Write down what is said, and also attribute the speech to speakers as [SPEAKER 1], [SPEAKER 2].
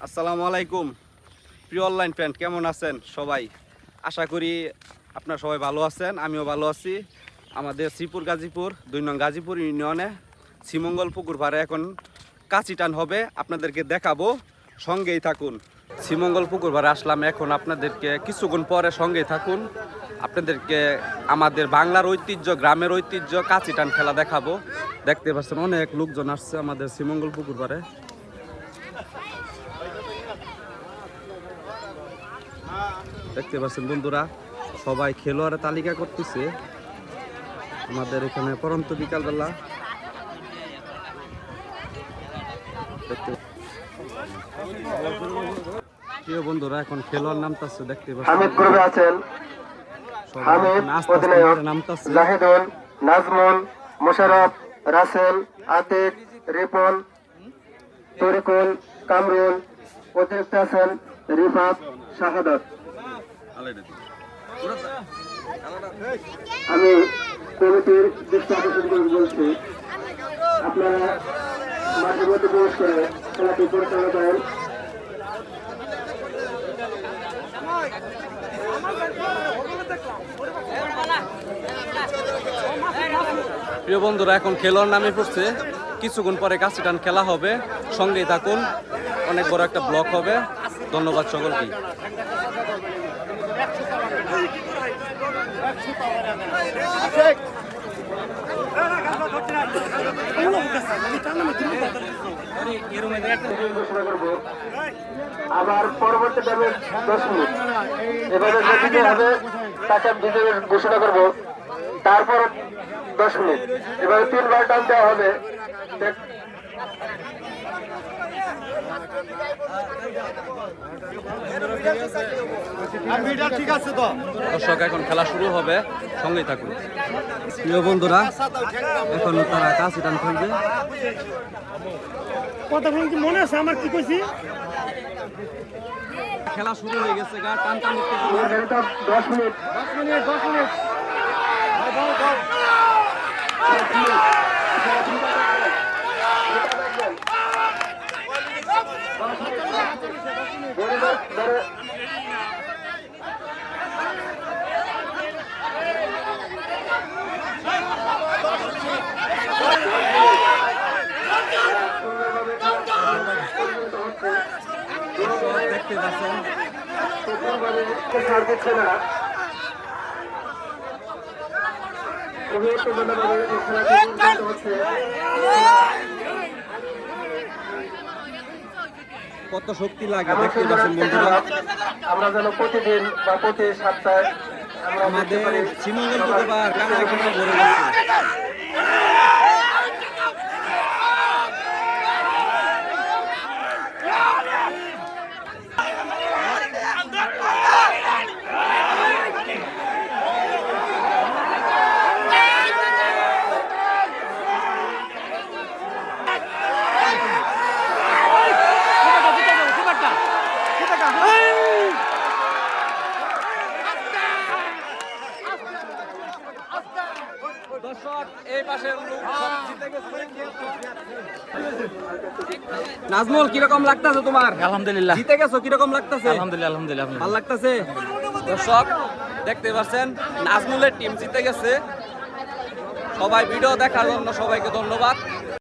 [SPEAKER 1] আসসালামু আলাইকুম প্রিয় অনলাইন ফ্রেন্ড, কেমন আছেন সবাই? আশা করি আপনারা সবাই ভালো আছেন, আমিও ভালো আছি। আমাদের শ্রীপুর গাজীপুর 2 নং গাজীপুর ইউনিয়নে শ্রীমঙ্গল পুকুর পাড়ে এখন কাচি টান হবে, আপনাদেরকে দেখাবো, সঙ্গেই থাকুন। শ্রীমঙ্গল পুকুর পাড়ে আসলাম, এখন আপনাদেরকে কিছুক্ষণ পরে সঙ্গেই থাকুন। আপনাদেরকে আমাদের বাংলার ঐতিহ্য, গ্রামের ঐতিহ্য কাচি টান খেলা দেখাবো। দেখতে পাচ্ছেন অনেক লোকজন আসছে আমাদের শ্রীমঙ্গল পুকুর পাড়ে। দেখতে পাচ্ছেন বন্ধুরা, সবাই খেলোয়াড়ের তালিকা করতেছে আমাদের এখানে পরন্ত বিকালবেলা। প্রিয় বন্ধুরা, এখন খেলোয়াড় নামতাছে, দেখতে পাচ্ছেন
[SPEAKER 2] হামিদ গ্রুপে আছেন হামিদ, অধিনায়ক জাহিদুল, নাজমুল, মোশাররফ, রাসেল, আতিক, রিপন, তরিকুল, কামরুল, অতিরিক্ত আছেন রিফাত, শাহাদাত। আমি কমিটির দৃষ্টি আকর্ষণ করে বলছি, আপনারা মাঠের মধ্যে প্রবেশ করে খেলাটি পরিচালনা করেন।
[SPEAKER 1] প্রিয় বন্ধুরা, এখন খেলোয়াড় নামে পড়ছে, কিছুক্ষণ পরে কাচি টান খেলা হবে, সঙ্গেই থাকুন, অনেক বড় একটা ব্লক হবে। ধন্যবাদ সকলকে।
[SPEAKER 2] আবার পরবর্তী টাইমে 10 মিনিট এভাবে যেতে হবে, তাকে বিজয়ী ঘোষণা করব। তারপর 10 মিনিট এভাবে 3বার টান দেওয়া হবে।
[SPEAKER 1] দর্শক, এখন খেলা শুরু হবে, সঙ্গেই থাকুন। প্রিয় বন্ধুরা, এখন তারা কাচি টান খেলবে।
[SPEAKER 3] কথা বলতে মনে আছে আমার, কি কইছি?
[SPEAKER 1] খেলা শুরু হয়ে গেছে, গা টান টান
[SPEAKER 2] 10 মিনিট
[SPEAKER 3] 10 মিনিট
[SPEAKER 1] দেখতে পাচ্ছেন
[SPEAKER 2] ছাড় দিচ্ছে না। খুবই উত্তেজনাভাবে খেলাটি হচ্ছে।
[SPEAKER 1] কত শক্তি লাগে দেখতে পাচ্ছেন বন্ধুরা।
[SPEAKER 2] আমরা যেন প্রতিদিন বা প্রতি সপ্তাহে
[SPEAKER 1] আমাদের শ্রীমঙ্গল পুকুর পাড় কানায় কানায় ভরে গেছে। নাজমুল, কিরকম লাগতেছে তোমার?
[SPEAKER 3] আলহামদুলিল্লাহ।
[SPEAKER 1] জিতে গেছো, কিরকম লাগতেছে?
[SPEAKER 3] আলহামদুলিল্লাহ আলহামদুলিল্লাহ
[SPEAKER 1] ভালো লাগতেছে। দর্শক দেখতে পাচ্ছেন, নাজমুলের টিম জিতে গেছে। সবাই ভিডিও দেখার জন্য সবাইকে ধন্যবাদ।